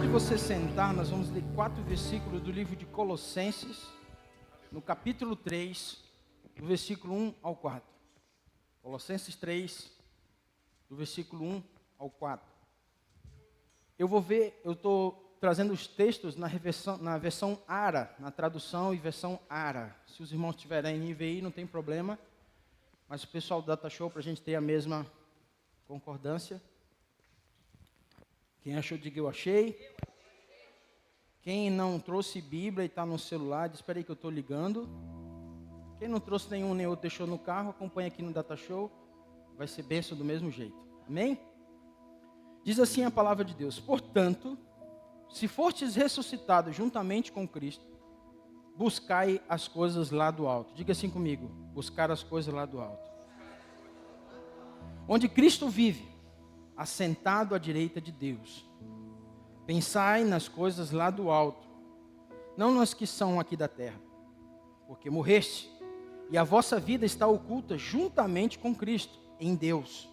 de você sentar, nós vamos ler 4 versículos do livro de Colossenses, no capítulo 3, do versículo 1 ao 4. Colossenses 3, do versículo 1 ao 4. Eu estou trazendo os textos na versão ARA, na tradução e versão ARA. Se os irmãos tiverem NVI, não tem problema, mas o pessoal do Data Show, para a gente ter a mesma concordância. Quem achou, diga eu achei. Quem não trouxe Bíblia e está no celular, diz, espera aí que eu estou ligando. Quem não trouxe nenhum nem outro, deixou no carro, acompanha aqui no Data Show. Vai ser bênção do mesmo jeito. Amém? Diz assim a palavra de Deus. Portanto, se fortes ressuscitados juntamente com Cristo, buscai as coisas lá do alto. Diga assim comigo, buscar as coisas lá do alto. Onde Cristo vive, assentado à direita de Deus. Pensai nas coisas lá do alto, não nas que são aqui da terra, porque morreste, e a vossa vida está oculta juntamente com Cristo, em Deus.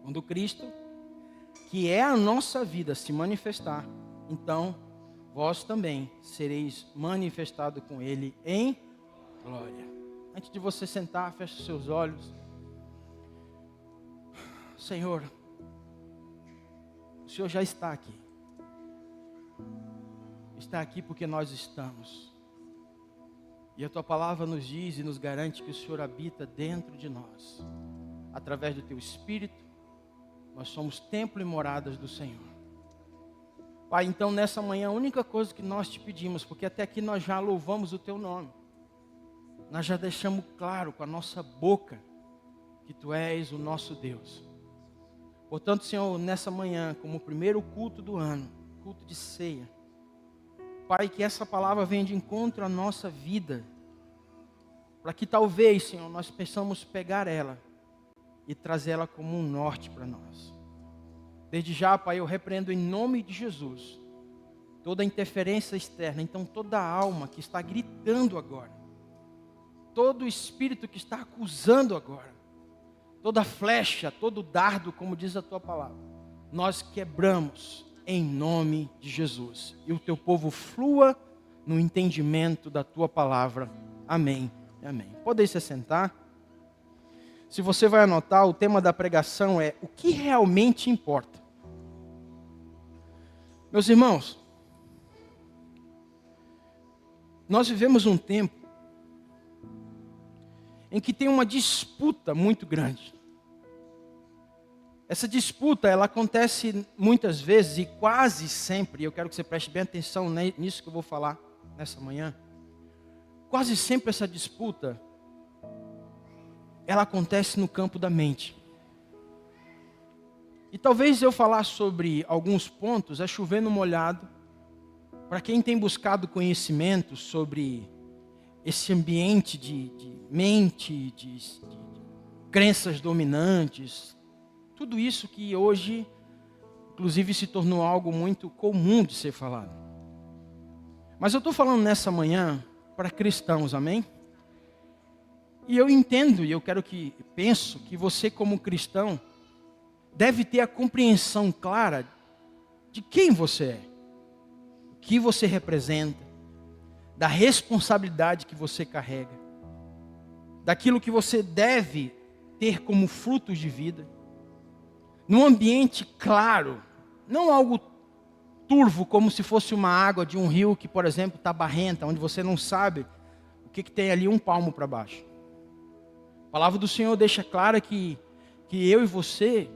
Quando Cristo, que é a nossa vida, se manifestar, então vós também sereis manifestados com Ele em glória. Antes de você sentar, feche os seus olhos. Senhor, o Senhor já está aqui. Está aqui porque nós estamos. E a Tua palavra nos diz e nos garante que o Senhor habita dentro de nós. Através do Teu Espírito, nós somos templo e moradas do Senhor. Pai, então nessa manhã a única coisa que nós te pedimos, porque até aqui nós já louvamos o Teu nome. Nós já deixamos claro com a nossa boca que Tu és o nosso Deus. Portanto, Senhor, nessa manhã, como o primeiro culto do ano, culto de ceia, Pai, que essa palavra venha de encontro à nossa vida, para que talvez, Senhor, nós possamos pegar ela e trazê-la como um norte para nós. Desde já, Pai, eu repreendo em nome de Jesus toda interferência externa, então toda a alma que está gritando agora, todo espírito que está acusando agora, toda flecha, todo dardo, como diz a Tua palavra, nós quebramos em nome de Jesus. E o Teu povo flua no entendimento da Tua palavra. Amém. Amém. Podem se sentar. Se você vai anotar, o tema da pregação é o que realmente importa. Meus irmãos, nós vivemos um tempo em que tem uma disputa muito grande. Essa disputa, ela acontece muitas vezes e quase sempre, e eu quero que você preste bem atenção nisso que eu vou falar nessa manhã. Quase sempre essa disputa, ela acontece no campo da mente. E talvez eu falar sobre alguns pontos é chover no molhado, para quem tem buscado conhecimento sobre esse ambiente de mente, de crenças dominantes, tudo isso que hoje, inclusive, se tornou algo muito comum de ser falado. Mas eu estou falando nessa manhã para cristãos, amém? E eu entendo, e eu penso que você como cristão deve ter a compreensão clara de quem você é, o que você representa, da responsabilidade que você carrega, daquilo que você deve ter como frutos de vida, num ambiente claro, não algo turvo, como se fosse uma água de um rio que, por exemplo, está barrenta, onde você não sabe o que tem ali um palmo para baixo. A palavra do Senhor deixa clara que eu e você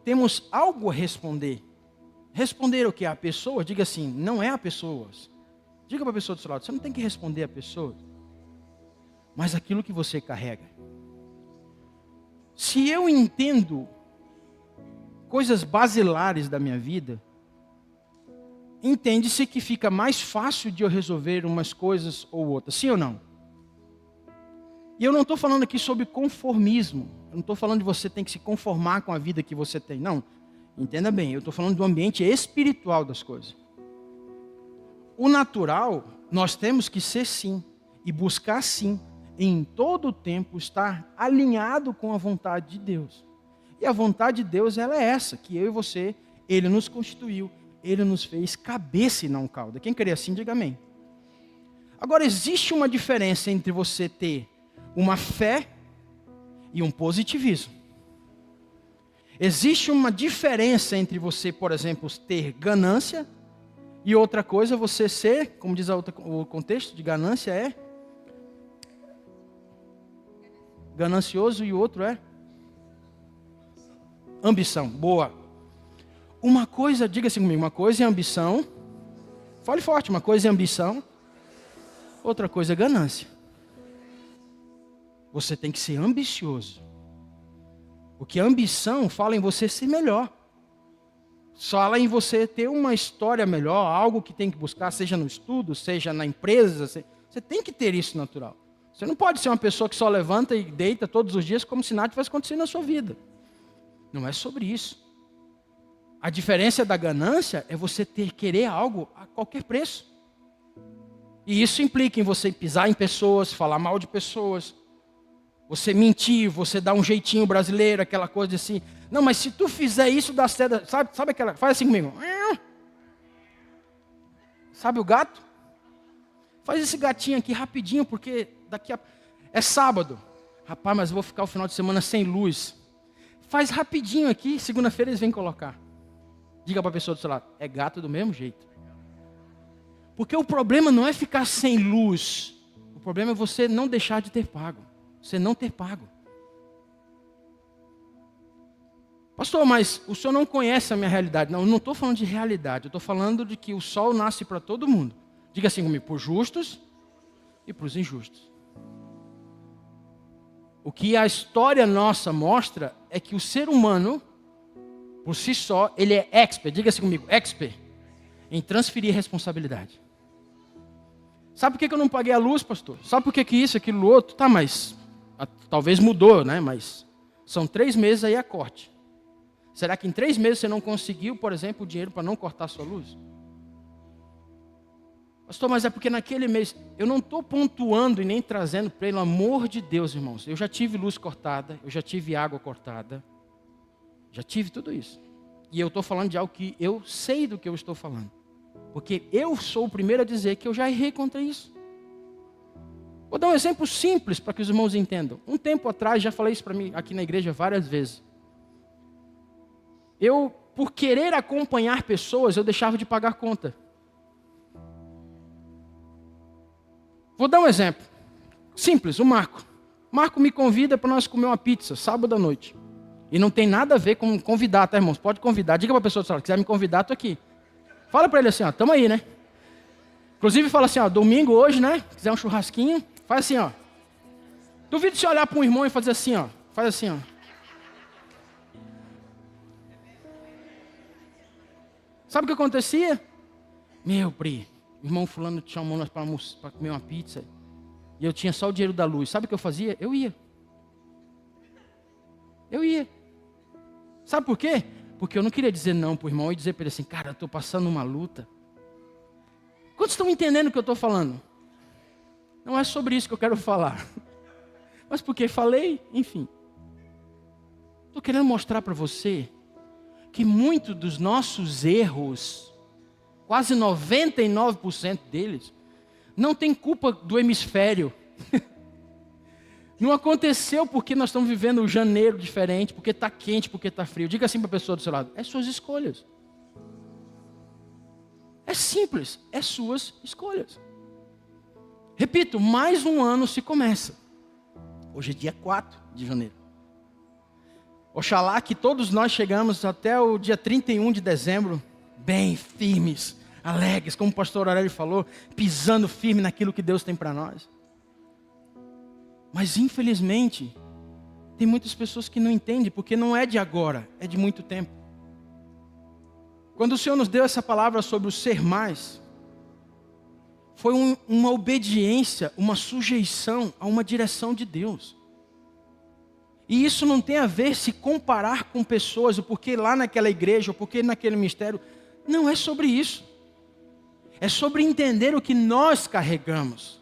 temos algo a responder. Responder o que? A pessoa? Diga assim, não é a pessoas. Diga para a pessoa do seu lado, você não tem que responder a pessoa, mas aquilo que você carrega. Se eu entendo coisas basilares da minha vida, entende-se que fica mais fácil de eu resolver umas coisas ou outras, sim ou não? E eu não estou falando aqui sobre conformismo, eu não estou falando de você tem que se conformar com a vida que você tem, não. Entenda bem, eu estou falando do ambiente espiritual das coisas. O natural, nós temos que ser sim, e buscar sim, em todo o tempo estar alinhado com a vontade de Deus. E a vontade de Deus, ela é essa, que eu e você, Ele nos constituiu, Ele nos fez cabeça e não cauda. Quem crê assim, diga amém. Agora, existe uma diferença entre você ter uma fé e um positivismo. Existe uma diferença entre você, por exemplo, ter ganância e outra coisa você ser, como diz o contexto de ganância é ganancioso e o outro é ambição. Boa. Uma coisa, diga assim comigo, uma coisa é ambição. Fale forte, uma coisa é ambição, outra coisa é ganância. Você tem que ser ambicioso. Porque a ambição fala em você ser melhor. Fala em você ter uma história melhor, algo que tem que buscar, seja no estudo, seja na empresa. Você tem que ter isso natural. Você não pode ser uma pessoa que só levanta e deita todos os dias como se nada tivesse acontecido na sua vida. Não é sobre isso. A diferença da ganância é você querer algo a qualquer preço. E isso implica em você pisar em pessoas, falar mal de pessoas, você mentir, você dar um jeitinho brasileiro, aquela coisa de assim, não, mas se tu fizer isso, dá certo, sabe aquela, faz assim comigo. Sabe o gato? Faz esse gatinho aqui rapidinho, porque é sábado. Rapaz, mas eu vou ficar o final de semana sem luz. Faz rapidinho aqui, segunda-feira eles vêm colocar. Diga para a pessoa do seu lado, é gato do mesmo jeito. Porque o problema não é ficar sem luz. O problema é você não deixar de ter pago. Você não ter pago. Pastor, mas o senhor não conhece a minha realidade. Não, eu não estou falando de realidade. Eu estou falando de que o sol nasce para todo mundo. Diga assim comigo, para os justos e para os injustos. O que a história nossa mostra é que o ser humano, por si só, ele é expert. Diga assim comigo, expert em transferir responsabilidade. Sabe por que eu não paguei a luz, pastor? Sabe por que isso, aquilo, outro? Tá, mas talvez mudou, né? Mas são 3 meses aí a corte. Será que em 3 meses você não conseguiu, por exemplo, o dinheiro para não cortar a sua luz? Pastor, mas é porque naquele mês, eu não estou pontuando e nem trazendo, pelo amor de Deus, irmãos. Eu já tive luz cortada, eu já tive água cortada, já tive tudo isso. E eu estou falando de algo que eu sei do que eu estou falando. Porque eu sou o primeiro a dizer que eu já errei contra isso. Vou dar um exemplo simples para que os irmãos entendam. Um tempo atrás, já falei isso para mim aqui na igreja várias vezes. Eu, por querer acompanhar pessoas, eu deixava de pagar conta. Vou dar um exemplo. Simples, o Marco. Marco me convida para nós comer uma pizza, sábado à noite. E não tem nada a ver com convidar, tá, irmãos? Pode convidar. Diga para a pessoa, se quiser me convidar, estou aqui. Fala para ele assim, ó, tamo aí, né? Inclusive fala assim, ó, domingo hoje, né? Quiser um churrasquinho, faz assim, ó. Duvido se olhar para um irmão e fazer assim, ó. Faz assim, ó. Sabe o que acontecia? Meu, Pri, o irmão fulano te chamou nós para comer uma pizza. E eu tinha só o dinheiro da luz. Sabe o que eu fazia? Eu ia. Sabe por quê? Porque eu não queria dizer não para o irmão e dizer para ele assim, cara, eu estou passando uma luta. Quantos estão entendendo o que eu estou falando? Não é sobre isso que eu quero falar. Mas porque falei, enfim. Estou querendo mostrar para você que muitos dos nossos erros, quase 99% deles, não tem culpa do hemisfério. Não aconteceu porque nós estamos vivendo um janeiro diferente, porque está quente, porque está frio. Diga assim para a pessoa do seu lado, é suas escolhas. É simples, é suas escolhas. Repito, mais um ano se começa. Hoje é dia 4 de janeiro. Oxalá que todos nós chegamos até o dia 31 de dezembro, bem firmes, alegres, como o pastor Aurélio falou, pisando firme naquilo que Deus tem para nós. Mas infelizmente, tem muitas pessoas que não entendem, porque não é de agora, é de muito tempo. Quando o Senhor nos deu essa palavra sobre o ser mais, foi uma obediência, uma sujeição a uma direção de Deus. E isso não tem a ver se comparar com pessoas, ou porque lá naquela igreja, ou porque naquele ministério. Não é sobre isso. É sobre entender o que nós carregamos.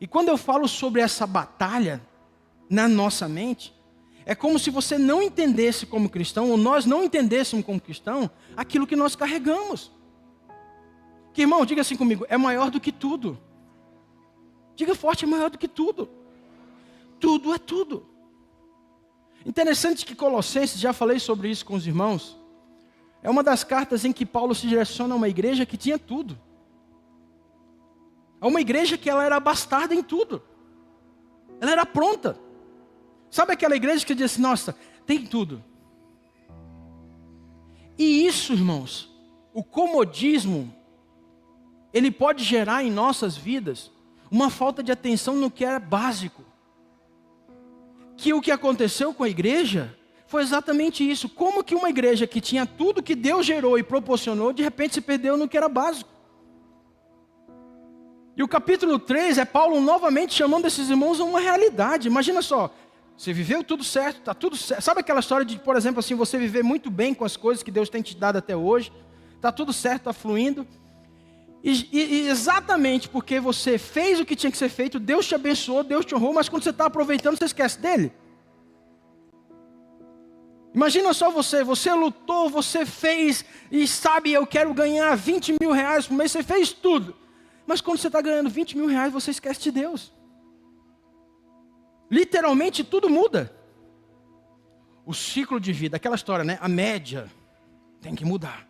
E quando eu falo sobre essa batalha na nossa mente, É como se você não entendesse como cristão, ou nós não entendêssemos como cristão, aquilo que nós carregamos. Que, irmão, diga assim comigo, é maior do que tudo. Diga forte, é maior do que tudo. Tudo é tudo. Interessante que Colossenses, já falei sobre isso com os irmãos, é uma das cartas em que Paulo se direciona a uma igreja que tinha tudo. A uma igreja que ela era abastada em tudo. Ela era pronta. Sabe aquela igreja que diz assim, nossa, tem tudo. E isso, irmãos, o comodismo, ele pode gerar em nossas vidas uma falta de atenção no que é básico. Que o que aconteceu com a igreja foi exatamente isso. Como que uma igreja que tinha tudo que Deus gerou e proporcionou, de repente se perdeu no que era básico. E o capítulo 3 é Paulo novamente chamando esses irmãos a uma realidade. Imagina só, você viveu tudo certo, está tudo certo. Sabe aquela história de, por exemplo, assim, você viver muito bem com as coisas que Deus tem te dado até hoje, está tudo certo, está fluindo. E exatamente porque você fez o que tinha que ser feito, Deus te abençoou, Deus te honrou, mas quando você está aproveitando, você esquece dele. Imagina só você lutou, você fez, e sabe, eu quero ganhar 20 mil reais por mês, você fez tudo. Mas quando você está ganhando 20 mil reais, você esquece de Deus. Literalmente tudo muda. O ciclo de vida, aquela história, né? A média tem que mudar.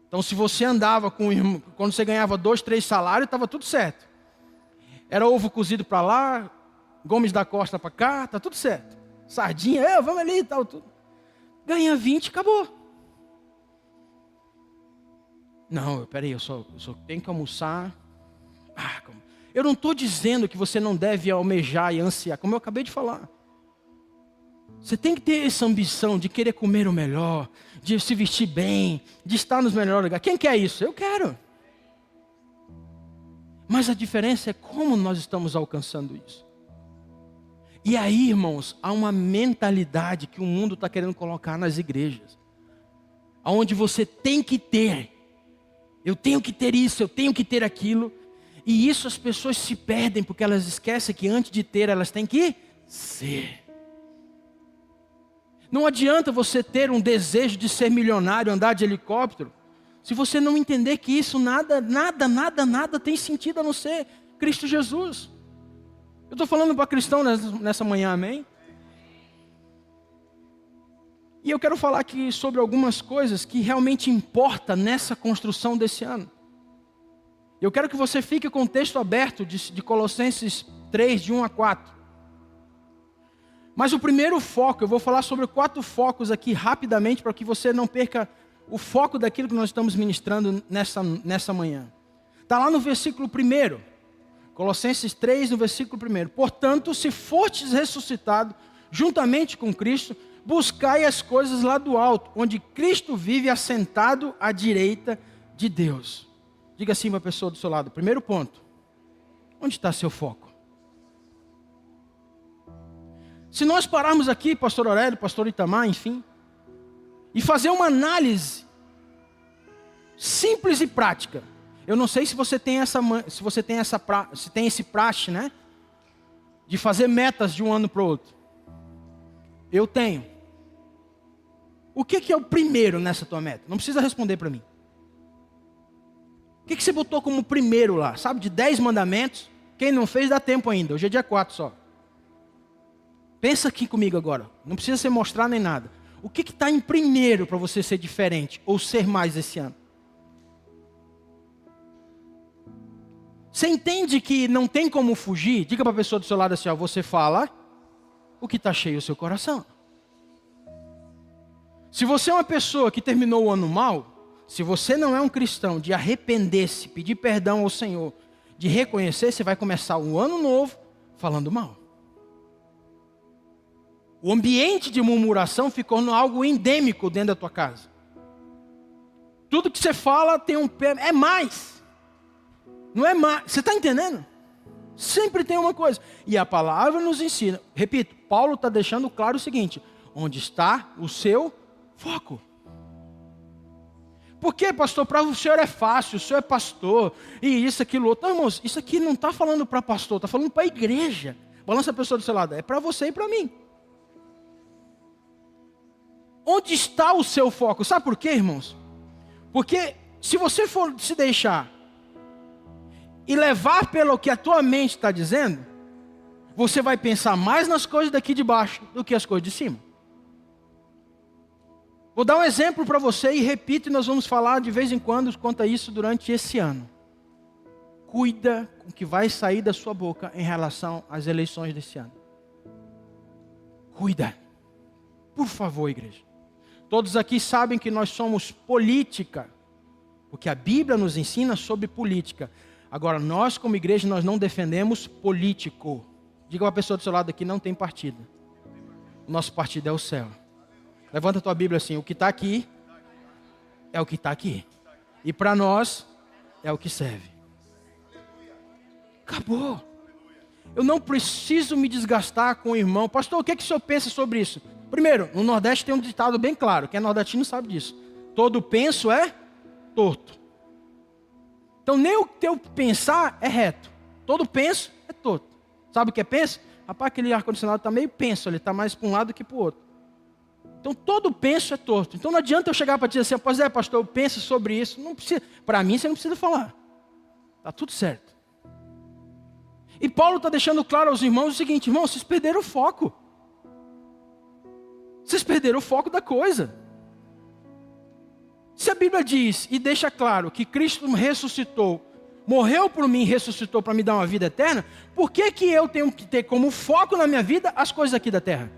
Então se você andava quando você ganhava 2, 3 salários, estava tudo certo. Era ovo cozido para lá, Gomes da Costa para cá, está tudo certo. Sardinha, vamos ali e tal, tudo. Ganha 20, acabou. Não, peraí, eu só tenho que almoçar. Eu não estou dizendo que você não deve almejar e ansiar, como eu acabei de falar. Você tem que ter essa ambição de querer comer o melhor, de se vestir bem, de estar nos melhores lugares. Quem quer isso? Eu quero. Mas a diferença é como nós estamos alcançando isso. E aí, irmãos, há uma mentalidade que o mundo está querendo colocar nas igrejas. Onde você tem que ter. Eu tenho que ter isso, eu tenho que ter aquilo. E isso as pessoas se perdem porque elas esquecem que antes de ter elas têm que ser. Não adianta você ter um desejo de ser milionário, andar de helicóptero, se você não entender que isso nada tem sentido a não ser Cristo Jesus. Eu estou falando para cristão nessa manhã, amém? E eu quero falar aqui sobre algumas coisas que realmente importam nessa construção desse ano. Eu quero que você fique com o texto aberto de Colossenses 3, de 1 a 4. Mas o primeiro foco, eu vou falar sobre 4 focos aqui rapidamente, para que você não perca o foco daquilo que nós estamos ministrando nessa manhã. Está lá no versículo 1, Colossenses 3, no versículo 1. Portanto, se fortes ressuscitado juntamente com Cristo, buscai as coisas lá do alto, onde Cristo vive assentado à direita de Deus. Diga assim para a pessoa do seu lado. Primeiro ponto. Onde está seu foco? Se nós pararmos aqui, pastor Aurélio, pastor Itamar, enfim, e fazer uma análise simples e prática. Eu não sei se você tem esse praxe, né? De fazer metas de um ano para o outro. Eu tenho. O que é o primeiro nessa tua meta? Não precisa responder para mim. O que você botou como primeiro lá? Sabe, de 10 mandamentos? Quem não fez, dá tempo ainda. Hoje é dia 4 só. Pensa aqui comigo agora. Não precisa se mostrar nem nada. O que está em primeiro para você ser diferente ou ser mais esse ano? Você entende que não tem como fugir? Diga para a pessoa do seu lado assim, ó, você fala o que está cheio o seu coração. Se você é uma pessoa que terminou o ano mal, se você não é um cristão de arrepender-se, pedir perdão ao Senhor, de reconhecer, você vai começar um ano novo falando mal. O ambiente de murmuração ficou algo endêmico dentro da tua casa. Tudo que você fala tem um pé, é mais. Não é mais. Você está entendendo? Sempre tem uma coisa. E a palavra nos ensina. Repito, Paulo está deixando claro o seguinte. Onde está o seu foco? Por que, pastor? Para o senhor é fácil, o senhor é pastor. E isso, aquilo, outro. Não, irmãos, isso aqui não está falando para pastor, está falando para a igreja. Balança a pessoa do seu lado. É para você e para mim. Onde está o seu foco? Sabe por quê, irmãos? Porque se você for se deixar e levar pelo que a tua mente está dizendo, você vai pensar mais nas coisas daqui de baixo do que as coisas de cima. Vou dar um exemplo para você e repito, e nós vamos falar de vez em quando quanto a isso durante esse ano. Cuida com o que vai sair da sua boca em relação às eleições desse ano. Cuida. Por favor, igreja. Todos aqui sabem que nós somos política, porque a Bíblia nos ensina sobre política. Agora, nós como igreja, nós não defendemos político. Diga para a pessoa do seu lado aqui, não tem partido. O nosso partido é o céu. Levanta a tua Bíblia assim, o que está aqui é o que está aqui. E para nós é o que serve. Acabou. Eu não preciso me desgastar com o irmão. Pastor, o que o senhor pensa sobre isso? Primeiro, no Nordeste tem um ditado bem claro. Quem é nordestino sabe disso. Todo penso é torto. Então nem o teu pensar é reto. Todo penso é torto. Sabe o que é penso? Rapaz, aquele ar-condicionado está meio penso. Ele está mais para um lado que para o outro. Então todo penso é torto. Então não adianta eu chegar para ti assim, pois é, pastor, eu penso sobre isso. Não precisa. Para mim você não precisa falar. Está tudo certo. E Paulo está deixando claro aos irmãos o seguinte, irmãos, vocês perderam o foco. Vocês perderam o foco da coisa. Se a Bíblia diz e deixa claro que Cristo ressuscitou, morreu por mim e ressuscitou para me dar uma vida eterna, por que que eu tenho que ter como foco na minha vida as coisas aqui da terra?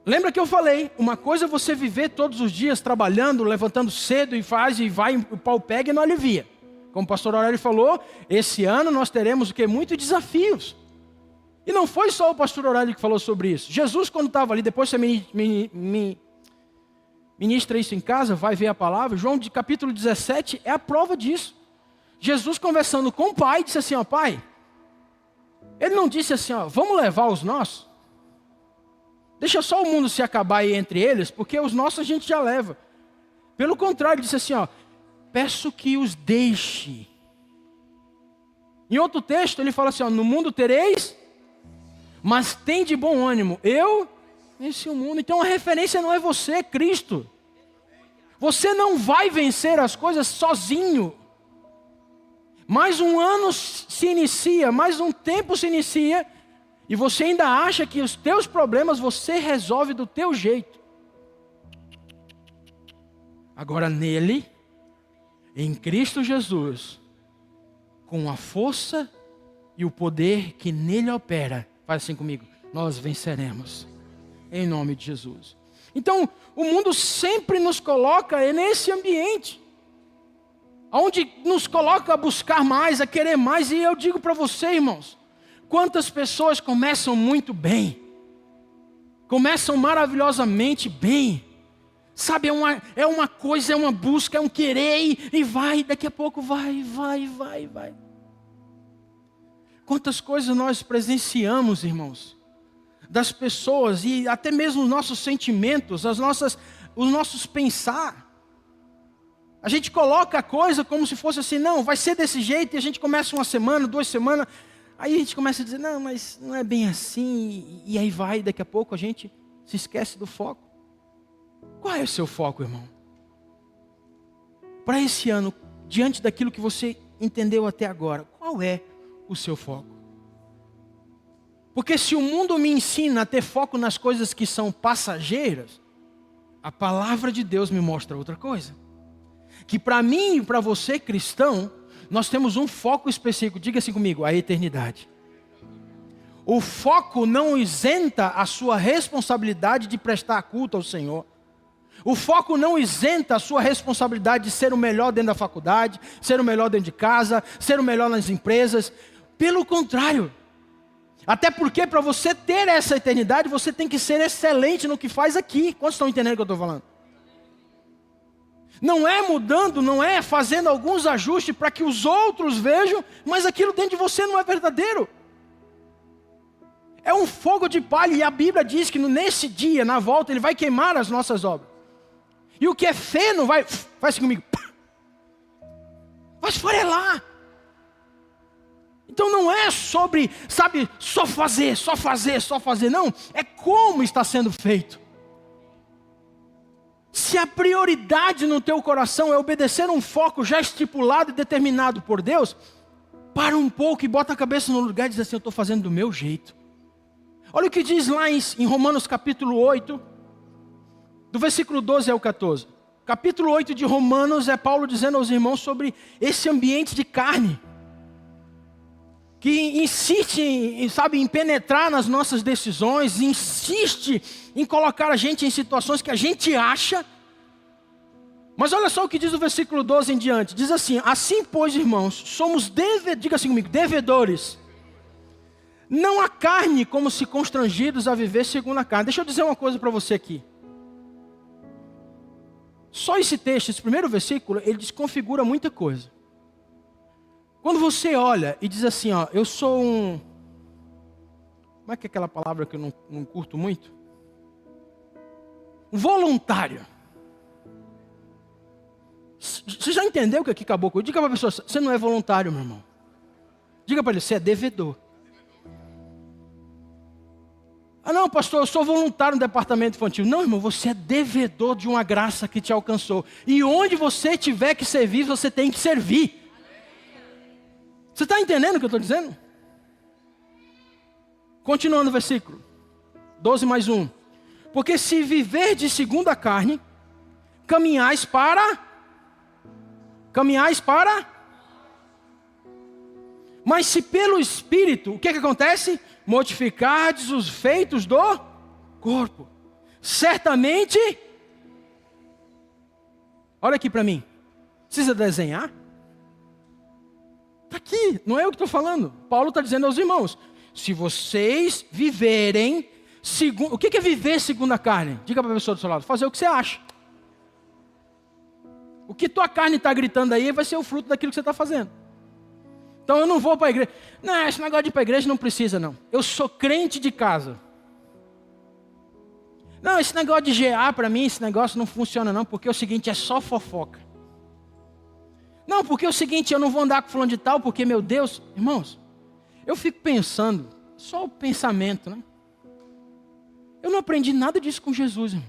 Lembra que eu falei, uma coisa é você viver todos os dias trabalhando, levantando cedo e faz e vai, o pau pega e não alivia. Como o pastor Aurélio falou, esse ano nós teremos o quê? Muitos desafios. E não foi só o pastor Aurélio que falou sobre isso. Jesus, quando estava ali, depois você ministra isso em casa, vai ver a palavra. João, de capítulo 17, é a prova disso. Jesus conversando com o pai, disse assim, ó, pai, ele não disse assim, ó, vamos levar os nossos? Deixa só o mundo se acabar aí entre eles, porque os nossos a gente já leva. Pelo contrário, ele disse assim, ó, peço que os deixe. Em outro texto, ele fala assim, ó, no mundo tereis, mas tem de bom ânimo. Eu venci o mundo. Então a referência não é você, é Cristo. Você não vai vencer as coisas sozinho. Mais um ano se inicia, mais um tempo se inicia, e você ainda acha que os teus problemas você resolve do teu jeito. Agora nele, em Cristo Jesus, com a força e o poder que nele opera, faz assim comigo, nós venceremos, em nome de Jesus. Então, o mundo sempre nos coloca nesse ambiente, onde nos coloca a buscar mais, a querer mais, e eu digo para você, irmãos, quantas pessoas começam muito bem, começam maravilhosamente bem, sabe, é uma coisa, é uma busca, é um querer, e vai, daqui a pouco vai. Quantas coisas nós presenciamos, irmãos, das pessoas, e até mesmo os nossos sentimentos, os nossos pensar. A gente coloca a coisa como se fosse assim, não, vai ser desse jeito, e a gente começa uma semana, 2 semanas, aí a gente começa a dizer, não, mas não é bem assim, e aí vai, daqui a pouco a gente se esquece do foco. Qual é o seu foco, irmão? Para esse ano, diante daquilo que você entendeu até agora, qual é o seu foco? Porque se o mundo me ensina a ter foco nas coisas que são passageiras, a palavra de Deus me mostra outra coisa. Que para mim e para você, cristão, nós temos um foco específico, diga assim comigo, a eternidade. O foco não isenta a sua responsabilidade de prestar culto ao Senhor. O foco não isenta a sua responsabilidade de ser o melhor dentro da faculdade, ser o melhor dentro de casa, ser o melhor nas empresas. Pelo contrário. Até porque para você ter essa eternidade, você tem que ser excelente no que faz aqui. Quantos estão entendendo o que eu estou falando? Não é mudando, não é fazendo alguns ajustes para que os outros vejam, mas aquilo dentro de você não é verdadeiro. É um fogo de palha, e a Bíblia diz que nesse dia, na volta, Ele vai queimar as nossas obras. E o que é feno vai, faz assim comigo, vai esfarelar. Então não é sobre, sabe, só fazer, não, é como está sendo feito. Se a prioridade no teu coração é obedecer um foco já estipulado e determinado por Deus, para um pouco e bota a cabeça no lugar e diz assim, eu estou fazendo do meu jeito. Olha o que diz lá em Romanos capítulo 8, do versículo 12 ao 14. Capítulo 8 de Romanos é Paulo dizendo aos irmãos sobre esse ambiente de carne, que insiste em penetrar nas nossas decisões, insiste em colocar a gente em situações que a gente acha. Mas olha só o que diz o versículo 12 em diante. Diz assim, assim pois irmãos, somos diga assim comigo, devedores. Não a carne como se constrangidos a viver segundo a carne. Deixa eu dizer uma coisa para você aqui. Só esse texto, esse primeiro versículo, ele desconfigura muita coisa. Quando você olha e diz assim, ó, eu sou um... Como é que é aquela palavra que eu não curto muito? Um voluntário. Você já entendeu o que aqui acabou com? Diga para a pessoa, você não é voluntário, meu irmão. Diga para ele, você é devedor. Ah não, pastor, eu sou voluntário no departamento infantil. Não, irmão, você é devedor de uma graça que te alcançou. E onde você tiver que servir, você tem que servir. Você está entendendo o que eu estou dizendo? Continuando o versículo 12 mais 1. Porque se viver de segundo a carne, caminhais para... Mas se pelo Espírito, o que acontece? Mortificardes os feitos do corpo. Certamente... Olha aqui para mim. Precisa desenhar? Está aqui, não é eu que estou falando. Paulo está dizendo aos irmãos, se vocês viverem segundo... O que é viver segundo a carne? Diga para a pessoa do seu lado, fazer o que você acha. O que tua carne está gritando aí vai ser o fruto daquilo que você está fazendo. Então eu não vou para a igreja. Não, esse negócio de ir para a igreja não precisa não. Eu sou crente de casa. Não, esse negócio de GA para mim, esse negócio não funciona não, porque é o seguinte, é só fofoca. Não, porque é o seguinte, eu não vou andar com fulano de tal, porque, meu Deus, irmãos, eu fico pensando, só o pensamento, né? Eu não aprendi nada disso com Jesus, irmão.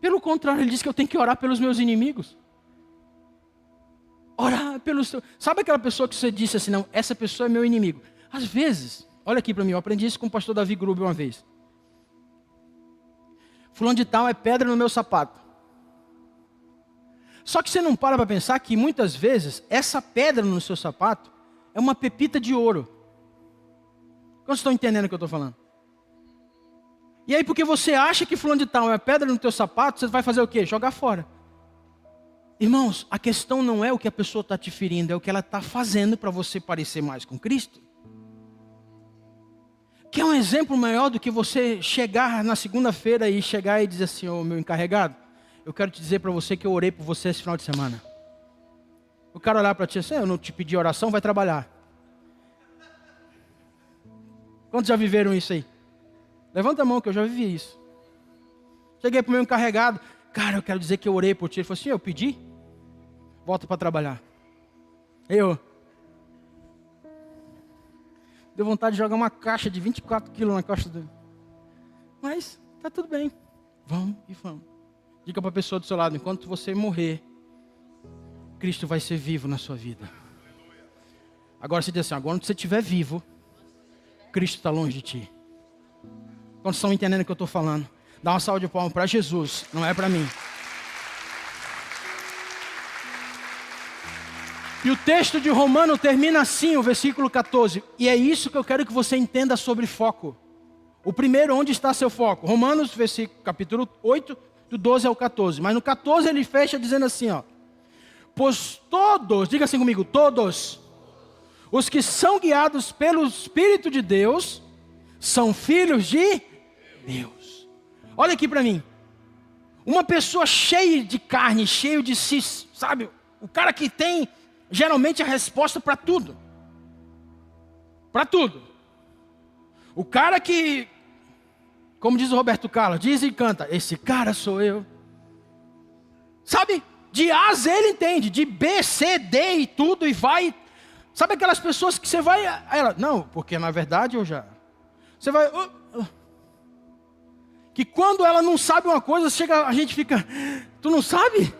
Pelo contrário, ele disse que eu tenho que orar pelos meus inimigos. Orar pelos teus... Sabe aquela pessoa que você disse assim, não, essa pessoa é meu inimigo. Às vezes, olha aqui para mim, eu aprendi isso com o pastor Davi Gruber uma vez. Fulano de tal é pedra no meu sapato. Só que você não para pensar que muitas vezes essa pedra no seu sapato é uma pepita de ouro. Quantos estão entendendo o que eu estou falando? E aí porque você acha que fulano de tal é pedra no teu sapato, você vai fazer o quê? Jogar fora. Irmãos, a questão não é o que a pessoa está te ferindo, é o que ela está fazendo para você parecer mais com Cristo. Que é um exemplo maior do que você chegar na segunda-feira e chegar e dizer assim, ô meu encarregado, eu quero te dizer para você que eu orei por você esse final de semana. O cara olhar para ti assim, eu não te pedi oração, vai trabalhar. Quantos já viveram isso aí? Levanta a mão que eu já vivi isso. Cheguei para o meu encarregado, cara, eu quero dizer que eu orei por ti. Ele falou assim, eu pedi? Volta para trabalhar. Deu vontade de jogar uma caixa de 24 quilos na costa dele. Mas, tá tudo bem. Vamos e vamos. Diga para a pessoa do seu lado, enquanto você morrer, Cristo vai ser vivo na sua vida. Agora você diz assim, agora quando você estiver vivo, Cristo está longe de ti. Quantos estão entendendo o que eu estou falando? Dá uma salva de palmas para Jesus, não é para mim. E o texto de Romano termina assim, o versículo 14. E é isso que eu quero que você entenda sobre foco. O primeiro, onde está seu foco? Romanos, capítulo 8, do 12 ao 14. Mas no 14 ele fecha dizendo assim, ó. Pois todos, diga assim comigo, todos os que são guiados pelo Espírito de Deus são filhos de Deus. Olha aqui para mim. Uma pessoa cheia de carne, cheio de si, sabe? O cara que tem geralmente a resposta para tudo. Para tudo. O cara que, como diz o Roberto Carlos, diz e canta, esse cara sou eu. Sabe? De A a Z ele entende, de B, C, D e tudo e vai. Sabe aquelas pessoas que você vai... Ela, não, porque na verdade eu já... Você vai... que quando ela não sabe uma coisa, a gente fica, tu não sabe?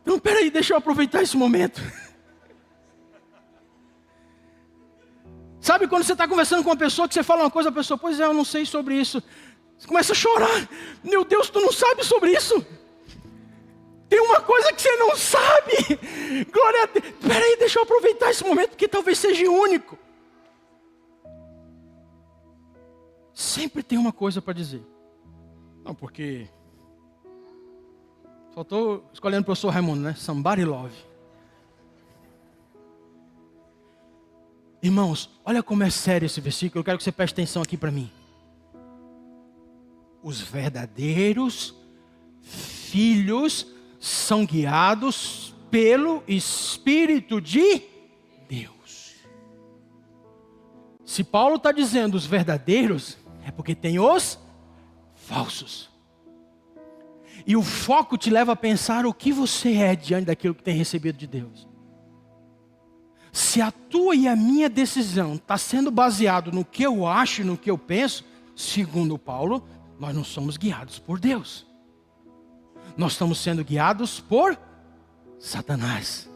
Então peraí, deixa eu aproveitar esse momento. Sabe quando você está conversando com uma pessoa, que você fala uma coisa, a pessoa, pois é, eu não sei sobre isso. Você começa a chorar. Meu Deus, tu não sabe sobre isso? Tem uma coisa que você não sabe. Glória a Deus. Peraí, deixa eu aproveitar esse momento, porque talvez seja único. Sempre tem uma coisa para dizer. Não, porque... Só estou escolhendo o professor Raimundo, né? Somebody love. Irmãos, olha como é sério esse versículo. Eu quero que você preste atenção aqui para mim. Os verdadeiros filhos são guiados pelo Espírito de Deus. Se Paulo está dizendo os verdadeiros, é porque tem os falsos. E o foco te leva a pensar o que você é diante daquilo que tem recebido de Deus. Se a tua e a minha decisão está sendo baseado no que eu acho e no que eu penso, segundo Paulo, nós não somos guiados por Deus. Nós estamos sendo guiados por Satanás.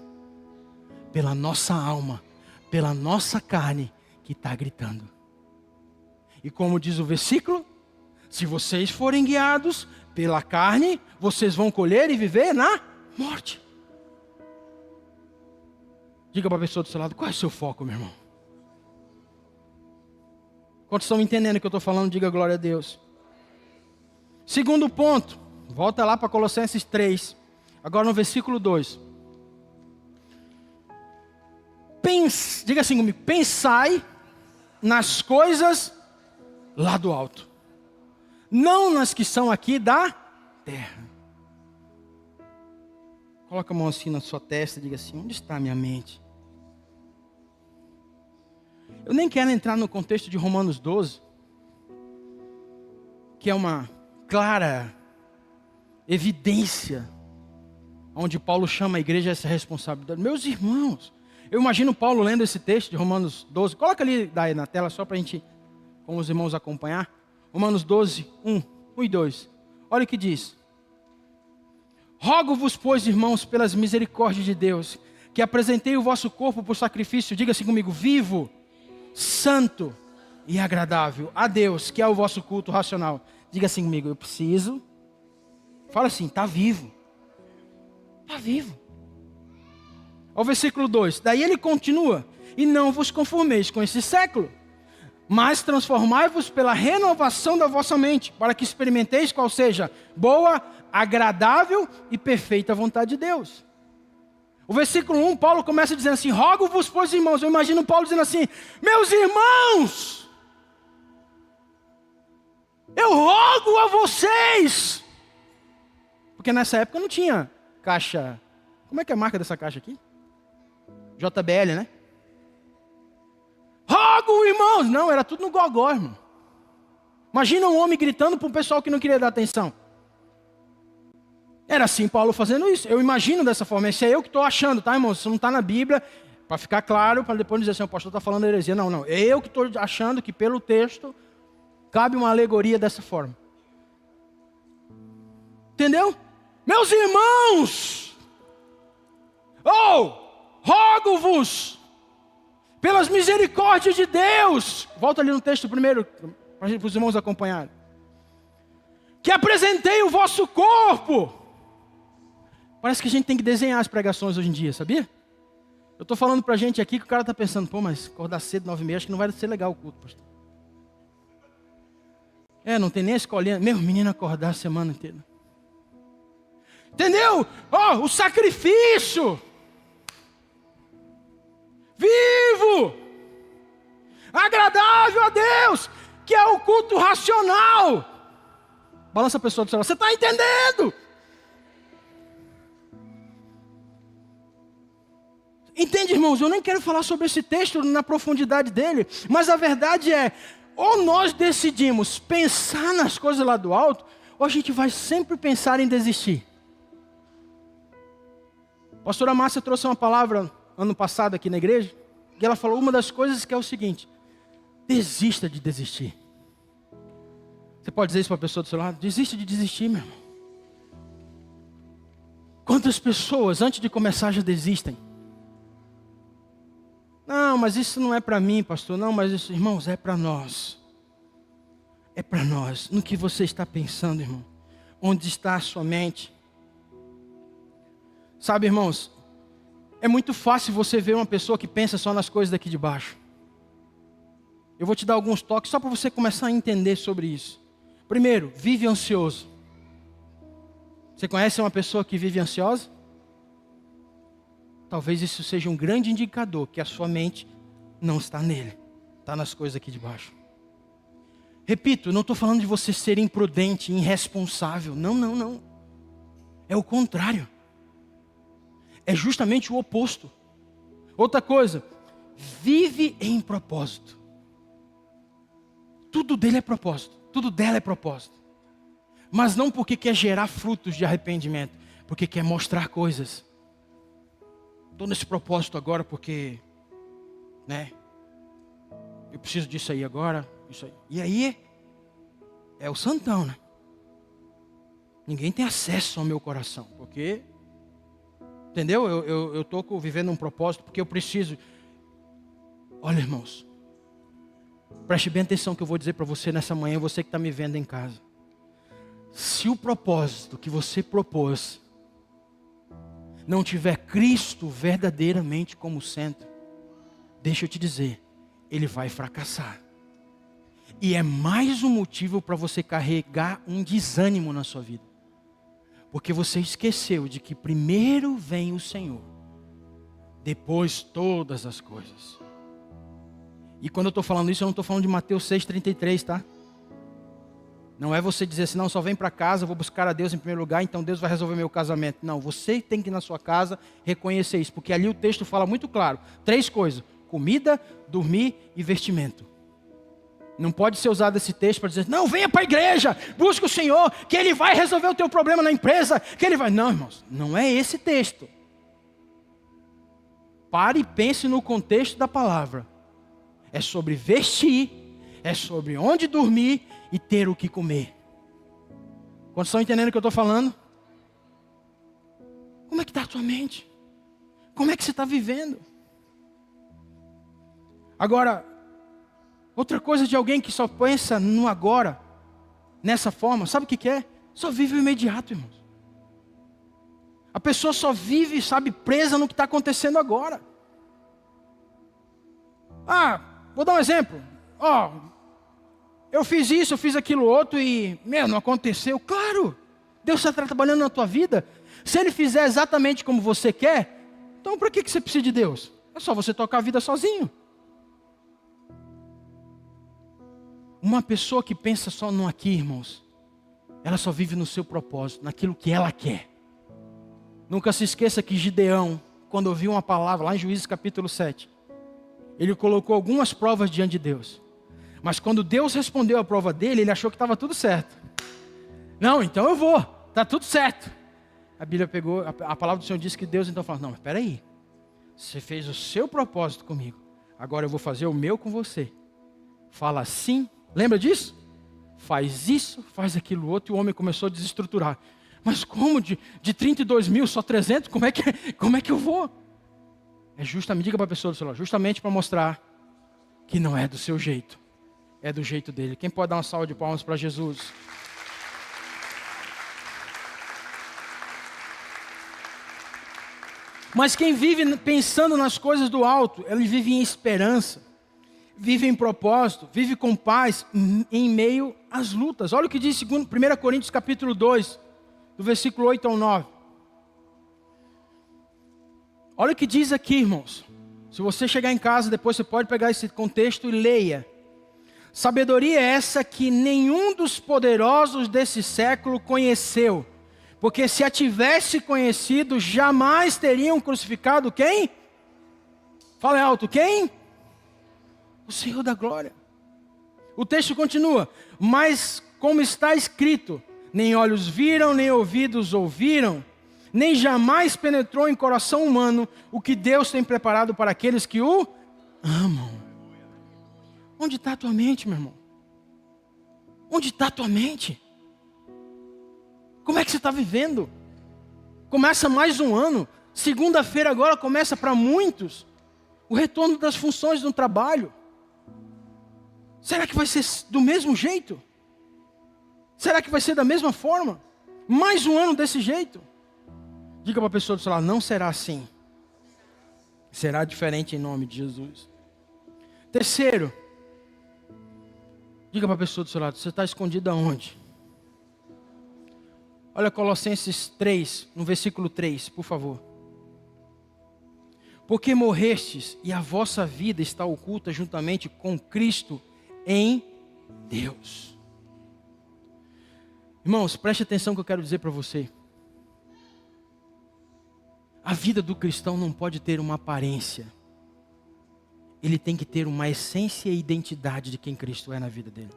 Pela nossa alma, pela nossa carne que está gritando. E como diz o versículo, se vocês forem guiados pela carne, vocês vão colher e viver na morte. Diga para a pessoa do seu lado, qual é o seu foco, meu irmão? Quantos estão entendendo o que eu estou falando? Diga glória a Deus. Segundo ponto, volta lá para Colossenses 3, agora no versículo 2. Diga assim comigo, pensai nas coisas lá do alto, não nas que são aqui da terra. Coloca a mão assim na sua testa e diga assim, onde está a minha mente? Eu nem quero entrar no contexto de Romanos 12, que é uma clara evidência, onde Paulo chama a igreja a essa responsabilidade. Meus irmãos, eu imagino Paulo lendo esse texto de Romanos 12, coloca ali daí na tela, só para a gente, com os irmãos, acompanhar. Romanos 12, 1 e 2. Olha o que diz. Rogo-vos, pois, irmãos, pelas misericórdias de Deus, que apresentei o vosso corpo por sacrifício, diga assim comigo, vivo, santo e agradável a Deus, que é o vosso culto racional. Diga assim comigo, eu preciso. Fala assim, está vivo. Está vivo. Ao versículo 2, daí ele continua, e não vos conformeis com esse século, mas transformai-vos pela renovação da vossa mente, para que experimenteis qual seja boa, agradável e perfeita vontade de Deus. O versículo 1, Paulo começa dizendo assim, rogo-vos, pois, irmãos. Eu imagino Paulo dizendo assim, meus irmãos, eu rogo a vocês. Porque nessa época não tinha caixa, como é que é a marca dessa caixa aqui? JBL, né? Rogo, irmãos. Não, era tudo no gogó, irmão. Imagina um homem gritando para um pessoal que não queria dar atenção. Era assim Paulo fazendo isso. Eu imagino dessa forma. Esse é eu que estou achando, tá, irmãos? Isso não está na Bíblia. Para ficar claro, para depois dizer assim, o pastor está falando heresia. Não, não. É eu que estou achando que pelo texto cabe uma alegoria dessa forma. Entendeu? Meus irmãos! Rogo-vos pelas misericórdias de Deus. Volta ali no texto primeiro, para os irmãos acompanharem. Que apresentei o vosso corpo. Parece que a gente tem que desenhar as pregações hoje em dia, sabia? Eu estou falando para a gente aqui que o cara está pensando, pô, mas acordar cedo, 9h30, acho que não vai ser legal o culto, pastor. Não tem nem a escolinha. Meu menino acordar a semana inteira. Entendeu? O sacrifício. Vivo. Agradável a Deus. Que é o culto racional. Balança a pessoa do céu. Você está entendendo? Entende, irmãos? Eu nem quero falar sobre esse texto na profundidade dele. Mas a verdade é, ou nós decidimos pensar nas coisas lá do alto, ou a gente vai sempre pensar em desistir. A pastora Márcia trouxe uma palavra ano passado aqui na igreja, e ela falou uma das coisas que é o seguinte: desista de desistir. Você pode dizer isso para a pessoa do seu lado? Desiste de desistir, meu irmão. Quantas pessoas, antes de começar, já desistem? Não, mas isso não é para mim, pastor. Não, mas isso, irmãos, é para nós. É para nós. No que você está pensando, irmão? Onde está a sua mente? Sabe, irmãos, é muito fácil você ver uma pessoa que pensa só nas coisas daqui de baixo. Eu vou te dar alguns toques só para você começar a entender sobre isso. Primeiro, vive ansioso. Você conhece uma pessoa que vive ansiosa? Talvez isso seja um grande indicador que a sua mente não está nele. Está nas coisas aqui de baixo. Repito, não estou falando de você ser imprudente, irresponsável. Não, não, não. É o contrário. É justamente o oposto. Outra coisa, vive em propósito. Tudo dele é propósito. Tudo dela é propósito. Mas não porque quer gerar frutos de arrependimento. Porque quer mostrar coisas. Estou nesse propósito agora porque, eu preciso disso aí agora. Isso aí. E aí, é o santão, né? Ninguém tem acesso ao meu coração. Porque, entendeu? Eu estou vivendo um propósito porque eu preciso. Olha, irmãos. Preste bem atenção que eu vou dizer para você nessa manhã, você que está me vendo em casa. Se o propósito que você propôs não tiver Cristo verdadeiramente como centro, deixa eu te dizer, ele vai fracassar. E é mais um motivo para você carregar um desânimo na sua vida. Porque você esqueceu de que primeiro vem o Senhor, depois todas as coisas. E quando eu estou falando isso, eu não estou falando de Mateus 6,33, tá? Não é você dizer assim, não, só vem para casa, eu vou buscar a Deus em primeiro lugar, então Deus vai resolver meu casamento. Não, você tem que ir na sua casa reconhecer isso, porque ali o texto fala muito claro. 3 coisas, comida, dormir e vestimento. Não pode ser usado esse texto para dizer, não, venha para a igreja, busca o Senhor, que Ele vai resolver o teu problema na empresa, que Ele vai... Não, irmãos, não é esse texto. Pare e pense no contexto da palavra. É sobre vestir, é sobre onde dormir e ter o que comer. Quantos estão entendendo o que eu estou falando? Como é que está a tua mente? Como é que você está vivendo? Agora, outra coisa de alguém que só pensa no agora, nessa forma, sabe o que é? Só vive o imediato, irmãos. A pessoa só vive, sabe, presa no que está acontecendo agora. Vou dar um exemplo. Eu fiz isso, eu fiz aquilo outro e, não aconteceu. Claro, Deus está trabalhando na tua vida. Se Ele fizer exatamente como você quer, então para que você precisa de Deus? É só você tocar a vida sozinho. Uma pessoa que pensa só no aqui, irmãos, ela só vive no seu propósito, naquilo que ela quer. Nunca se esqueça que Gideão, quando ouviu uma palavra, lá em Juízes capítulo 7, ele colocou algumas provas diante de Deus. Mas quando Deus respondeu a prova dele, ele achou que estava tudo certo. Não, então eu vou, está tudo certo. A Bíblia pegou, a palavra do Senhor disse que Deus então falou, não, mas espera aí. Você fez o seu propósito comigo, agora eu vou fazer o meu com você. Fala assim, lembra disso? Faz isso, faz aquilo outro, e o homem começou a desestruturar. Mas como de 32 mil, só 300? Como é que eu vou? É justamente, diga para a pessoa do celular, justamente para mostrar que não é do seu jeito, é do jeito dele. Quem pode dar uma salva de palmas para Jesus? Mas quem vive pensando nas coisas do alto, ele vive em esperança, vive em propósito, vive com paz em meio às lutas. Olha o que diz 1 Coríntios capítulo 2, do versículo 8 ao 9. Olha o que diz aqui, irmãos. Se você chegar em casa, depois você pode pegar esse contexto e leia. Sabedoria é essa que nenhum dos poderosos desse século conheceu. Porque se a tivesse conhecido, jamais teriam crucificado quem? Fala alto, quem? O Senhor da glória. O texto continua. Mas como está escrito, nem olhos viram, nem ouvidos ouviram, nem jamais penetrou em coração humano o que Deus tem preparado para aqueles que o amam. Onde está a tua mente, meu irmão? Onde está a tua mente? Como é que você está vivendo? Começa mais um ano. Segunda-feira agora começa para muitos o retorno das funções no trabalho. Será que vai ser do mesmo jeito? Será que vai ser da mesma forma? Mais um ano desse jeito? Diga para a pessoa do seu lado, não será assim. Será diferente em nome de Jesus. Terceiro, diga para a pessoa do seu lado, você está escondido aonde? Olha Colossenses 3, no versículo 3, por favor. Porque morrestes e a vossa vida está oculta juntamente com Cristo em Deus. Irmãos, preste atenção no que eu quero dizer para você. A vida do cristão não pode ter uma aparência. Ele tem que ter uma essência e identidade de quem Cristo é na vida dele.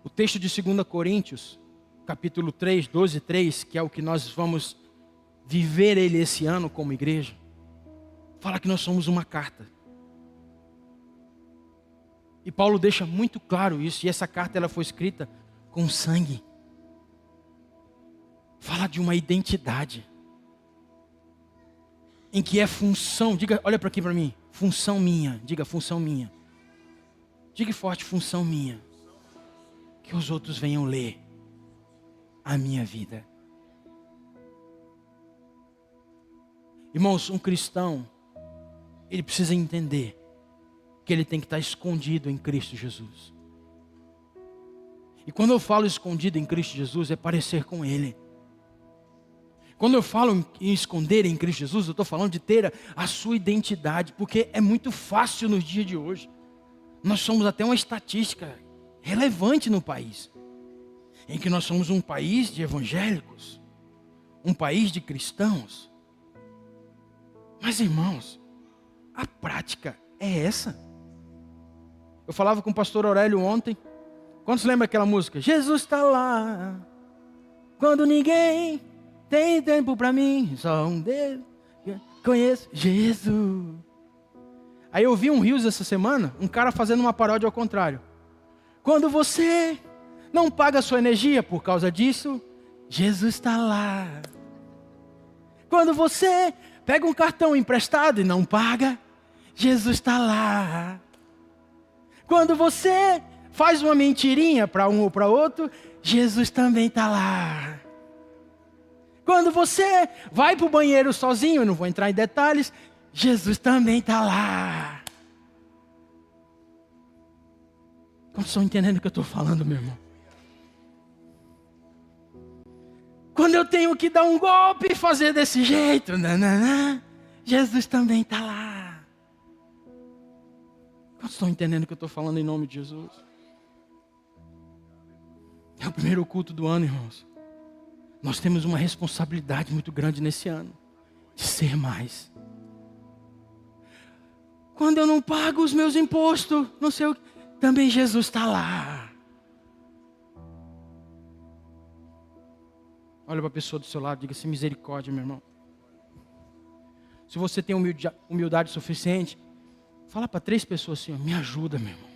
O texto de 2 Coríntios, capítulo 3, 12, 3, que é o que nós vamos viver ele esse ano como igreja, fala que nós somos uma carta. E Paulo deixa muito claro isso, e essa carta ela foi escrita com sangue. Fala de uma identidade. Em que é função, diga, olha para aqui para mim, função minha, diga função minha. Diga forte, função minha. Que os outros venham ler a minha vida. Irmãos, um cristão, ele precisa entender que ele tem que estar escondido em Cristo Jesus. E quando eu falo escondido em Cristo Jesus, é parecer com Ele. Quando eu falo em esconder em Cristo Jesus, eu estou falando de ter a sua identidade, porque é muito fácil nos dias de hoje. Nós somos até uma estatística relevante no país, em que nós somos um país de evangélicos, um país de cristãos. Mas irmãos, a prática é essa. Eu falava com o pastor Aurélio ontem. Quantos lembram aquela música? Jesus está lá, quando ninguém tem tempo para mim, só um Deus conheço, Jesus. Aí eu vi um Rios essa semana, um cara fazendo uma paródia ao contrário. Quando você não paga a sua energia por causa disso, Jesus está lá. Quando você pega um cartão emprestado e não paga, Jesus está lá. Quando você faz uma mentirinha para um ou para outro, Jesus também está lá. Quando você vai para o banheiro sozinho, eu não vou entrar em detalhes, Jesus também está lá. Como estão entendendo o que eu estou falando, meu irmão? Quando eu tenho que dar um golpe e fazer desse jeito, Jesus também está lá. Quantos estão entendendo o que eu estou falando em nome de Jesus? É o primeiro culto do ano, irmãos. Nós temos uma responsabilidade muito grande nesse ano, de ser mais. Quando eu não pago os meus impostos, não sei o que, também Jesus está lá. Olha para a pessoa do seu lado, diga-se misericórdia, meu irmão. Se você tem humildade suficiente, fala para 3 pessoas assim, ó, me ajuda, meu irmão.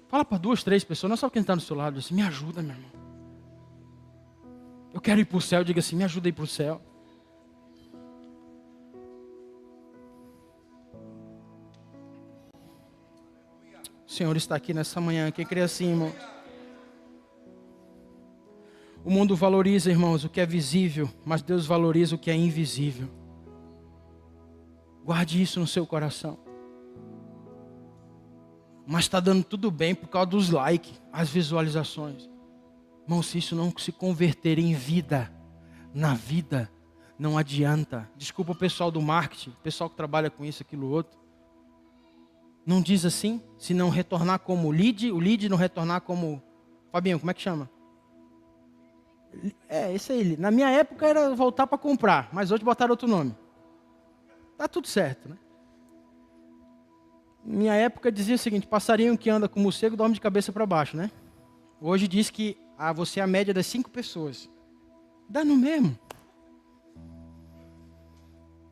Fala para 2, 3 pessoas, não é só quem está do seu lado, assim, me ajuda, meu irmão. Eu quero ir para o céu, diga assim, me ajuda a ir para o céu. O Senhor está aqui nessa manhã, quem crê assim, irmão? O mundo valoriza, irmãos, o que é visível, mas Deus valoriza o que é invisível. Guarde isso no seu coração. Mas está dando tudo bem por causa dos likes, as visualizações. Irmão, se isso não se converter em vida, na vida, não adianta. Desculpa o pessoal do marketing, o pessoal que trabalha com isso, aquilo, outro. Não diz assim? Se não retornar como o lead não retornar como... Fabinho, como é que chama? É, esse aí. Na minha época era voltar para comprar, mas hoje botaram outro nome. Tá tudo certo, né? Minha época dizia o seguinte, passarinho que anda com morcego dorme de cabeça para baixo, né? Hoje diz que você é a média das 5 pessoas. Dá no mesmo.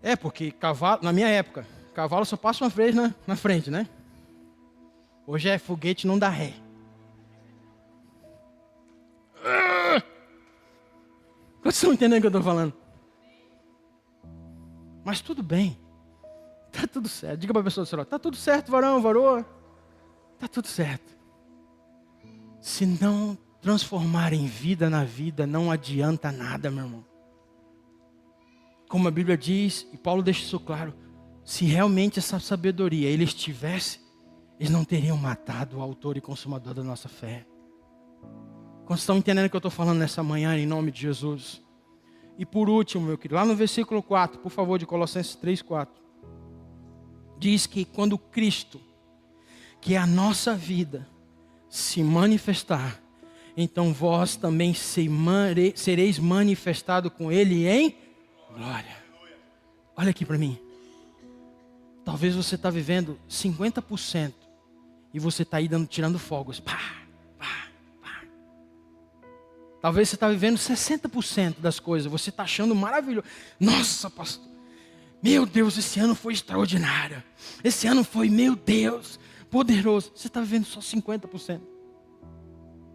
É, porque cavalo, na minha época, cavalo só passa uma vez na frente, né? Hoje é foguete, não dá ré. Vocês estão entendendo o que eu estou falando? Mas tudo bem. Está tudo certo. Diga para a pessoa do seu lado, está tudo certo, varão, varoa. Está tudo certo. Se não transformar em vida na vida, não adianta nada, meu irmão. Como a Bíblia diz, e Paulo deixa isso claro, se realmente essa sabedoria eles tivessem, eles não teriam matado o autor e consumador da nossa fé. Quantos estão entendendo o que eu estou falando nessa manhã, em nome de Jesus? E por último, meu querido, lá no versículo 4, por favor, de Colossenses 3, 4. Diz que quando Cristo, que é a nossa vida, se manifestar, então vós também sereis manifestado com Ele em glória. Olha aqui para mim. Talvez você está vivendo 50% e você está aí tirando fogos. Pá, pá, pá. Talvez você está vivendo 60% das coisas. Você está achando maravilhoso. Nossa, pastor. Meu Deus, esse ano foi extraordinário. Esse ano foi, meu Deus, poderoso. Você está vivendo só 50%.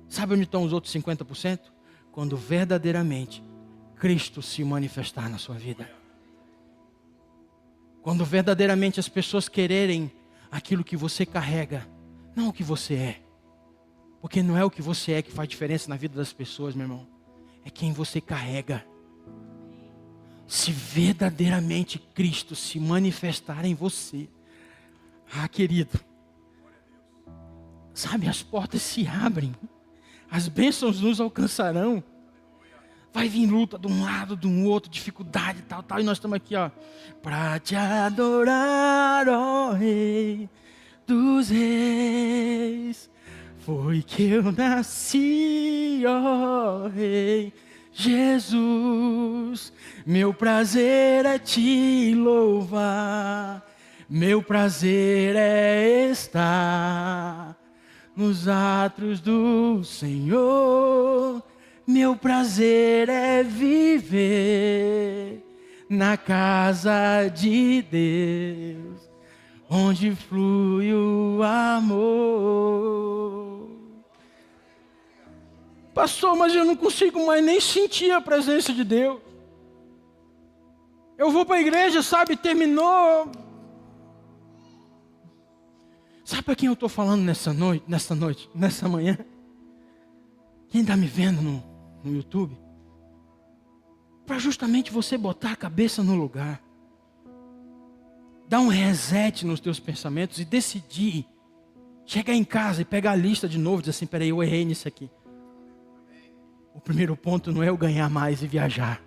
Sabe onde estão os outros 50%? Quando verdadeiramente Cristo se manifestar na sua vida. Quando verdadeiramente as pessoas quererem aquilo que você carrega, não o que você é. Porque não é o que você é que faz diferença na vida das pessoas, meu irmão. É quem você carrega. Se verdadeiramente Cristo se manifestar em você, querido, sabe, as portas se abrem, as bênçãos nos alcançarão. Vai vir luta de um lado, de um outro, dificuldade e tal, e nós estamos aqui, ó, para te adorar, ó Rei dos Reis, foi que eu nasci, ó Rei Jesus, meu prazer é te louvar, meu prazer é estar nos átrios do Senhor. Meu prazer é viver na casa de Deus, onde flui o amor. Pastor, mas eu não consigo mais nem sentir a presença de Deus. Eu vou para a igreja, sabe, terminou. Sabe para quem eu estou falando nessa manhã? Quem está me vendo no YouTube? Para justamente você botar a cabeça no lugar. Dar um reset nos teus pensamentos e decidir. Chegar em casa e pegar a lista de novo e dizer assim, peraí, eu errei nisso aqui. O primeiro ponto não é eu ganhar mais e viajar.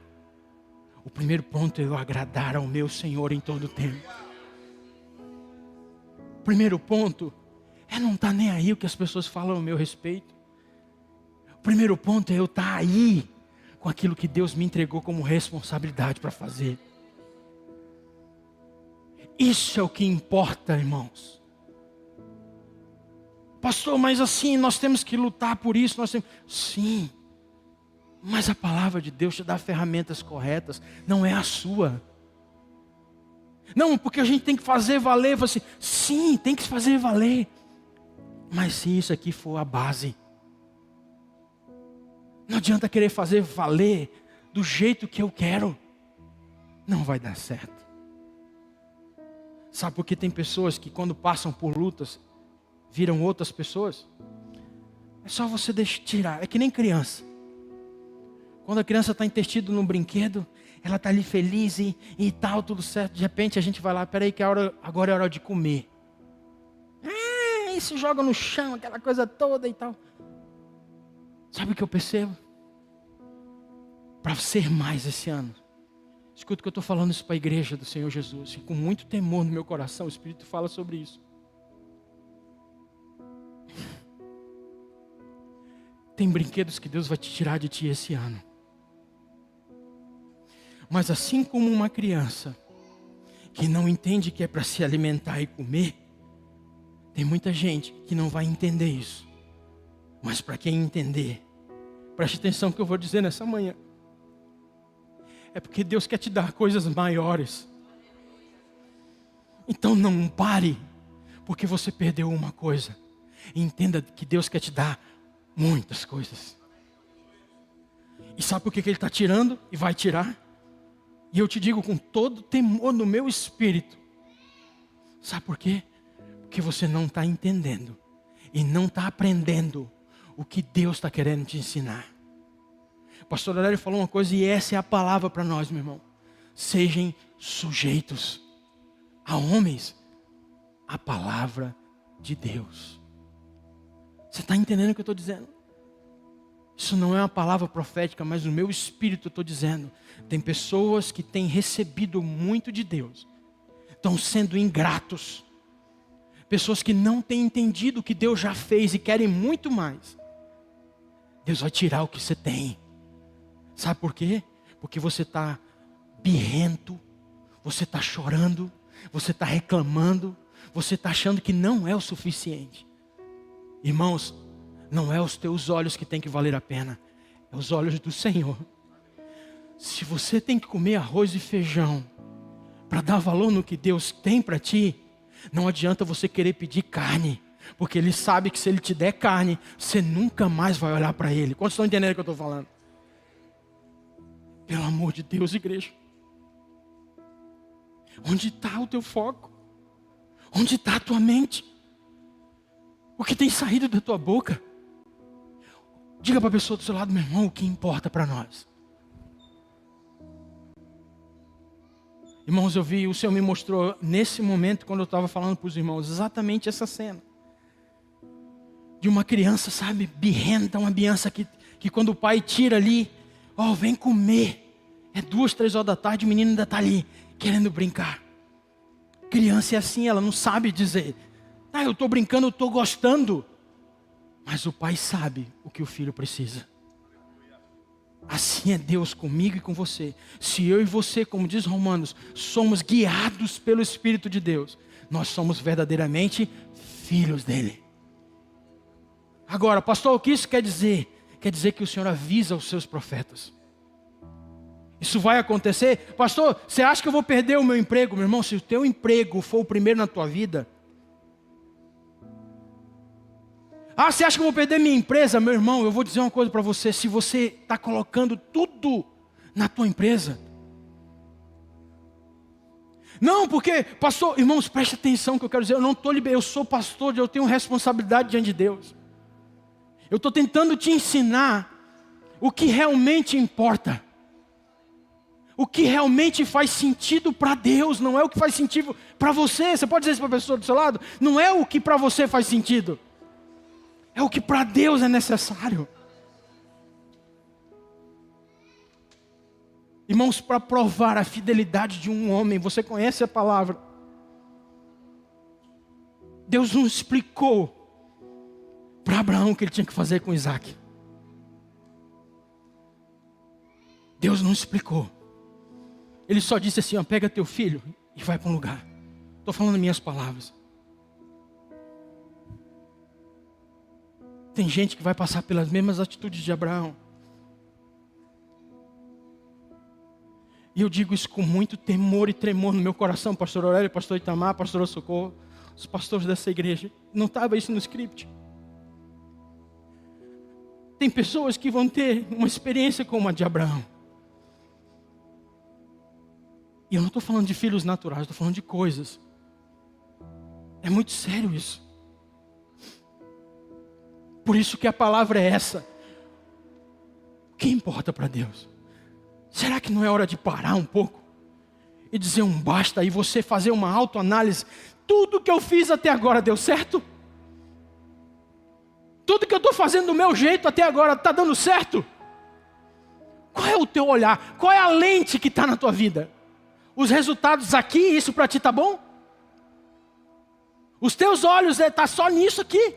O primeiro ponto é eu agradar ao meu Senhor em todo o tempo. O primeiro ponto é não estar nem aí o que as pessoas falam ao meu respeito. O primeiro ponto é eu estar aí com aquilo que Deus me entregou como responsabilidade para fazer. Isso é o que importa, irmãos. Pastor, mas assim, nós temos que lutar por isso. Sim, mas a palavra de Deus te dá ferramentas corretas, não é a sua. Não, porque a gente tem que fazer valer. Assim, sim, tem que fazer valer. Mas se isso aqui for a base, não adianta querer fazer valer do jeito que eu quero. Não vai dar certo. Sabe por que tem pessoas que quando passam por lutas, viram outras pessoas? É só você tirar. É que nem criança. Quando a criança está entretida num brinquedo, ela está ali feliz e tal, tudo certo. De repente a gente vai lá, peraí que agora é hora de comer. E se joga no chão, aquela coisa toda e tal. Sabe o que eu percebo? Para ser mais esse ano. Escuta que eu estou falando isso para a igreja do Senhor Jesus. E com muito temor no meu coração, o Espírito fala sobre isso. Tem brinquedos que Deus vai te tirar de ti esse ano. Mas assim como uma criança que não entende que é para se alimentar e comer, tem muita gente que não vai entender isso. Mas para quem entender, preste atenção no que eu vou dizer nessa manhã. É porque Deus quer te dar coisas maiores. Então não pare, porque você perdeu uma coisa. E entenda que Deus quer te dar muitas coisas. E sabe por que Ele está tirando e vai tirar? E eu te digo com todo temor no meu espírito. Sabe por quê? Porque você não está entendendo e não está aprendendo o que Deus está querendo te ensinar. O pastor Aurélio falou uma coisa e essa é a palavra para nós, meu irmão. Sejam sujeitos a homens, a palavra de Deus. Você está entendendo o que eu estou dizendo? Isso não é uma palavra profética, mas no meu espírito eu estou dizendo. Tem pessoas que têm recebido muito de Deus, estão sendo ingratos. Pessoas que não têm entendido o que Deus já fez e querem muito mais. Deus vai tirar o que você tem. Sabe por quê? Porque você está birrento, você está chorando, você está reclamando, você está achando que não é o suficiente. Irmãos, não é os teus olhos que tem que valer a pena, é os olhos do Senhor. Se você tem que comer arroz e feijão para dar valor no que Deus tem para ti, não adianta você querer pedir carne, porque Ele sabe que se Ele te der carne, você nunca mais vai olhar para Ele. Quantos estão entendendo o que eu estou falando? Pelo amor de Deus, igreja. Onde está o teu foco? Onde está a tua mente? O que tem saído da tua boca? Diga para a pessoa do seu lado, meu irmão, o que importa para nós. Irmãos, o Senhor me mostrou nesse momento, quando eu estava falando para os irmãos, exatamente essa cena. De uma criança, sabe, birrenta, uma criança que quando o pai tira ali, vem comer. É 2, 3 horas da tarde, o menino ainda está ali, querendo brincar. Criança é assim, ela não sabe dizer, eu estou brincando, eu estou gostando. Mas o pai sabe o que o filho precisa. Assim é Deus comigo e com você. Se eu e você, como diz Romanos, somos guiados pelo Espírito de Deus, nós somos verdadeiramente filhos dele. Agora, pastor, o que isso quer dizer? Quer dizer que o Senhor avisa os seus profetas. Isso vai acontecer? Pastor, você acha que eu vou perder o meu emprego? Meu irmão, se o teu emprego for o primeiro na tua vida. Você acha que eu vou perder minha empresa? Meu irmão, eu vou dizer uma coisa para você. Se você está colocando tudo na tua empresa. Não, porque, pastor, irmãos, preste atenção que eu quero dizer. Eu não estou liberado, eu sou pastor, eu tenho responsabilidade diante de Deus. Eu estou tentando te ensinar o que realmente importa. O que realmente faz sentido para Deus, não é o que faz sentido para você. Você pode dizer isso para a pessoa do seu lado? Não é o que para você faz sentido. É o que para Deus é necessário. Irmãos, para provar a fidelidade de um homem, você conhece a palavra. Deus não explicou para Abraão o que ele tinha que fazer com Isaac. Deus não explicou. Ele só disse assim, pega teu filho e vai para um lugar. Estou falando minhas palavras. Tem gente que vai passar pelas mesmas atitudes de Abraão. E eu digo isso com muito temor e tremor no meu coração, pastor Aurélio, pastor Itamar, pastor Socorro, os pastores dessa igreja. Não estava isso no script. Tem pessoas que vão ter uma experiência como a de Abraão. E eu não estou falando de filhos naturais, estou falando de coisas. É muito sério isso. Por isso que a palavra é essa. O que importa para Deus? Será que não é hora de parar um pouco? E dizer um basta e você fazer uma autoanálise. Tudo que eu fiz até agora deu certo? Tudo que eu estou fazendo do meu jeito até agora está dando certo? Qual é o teu olhar? Qual é a lente que está na tua vida? Os resultados aqui, isso para ti está bom? Os teus olhos estão só nisso aqui.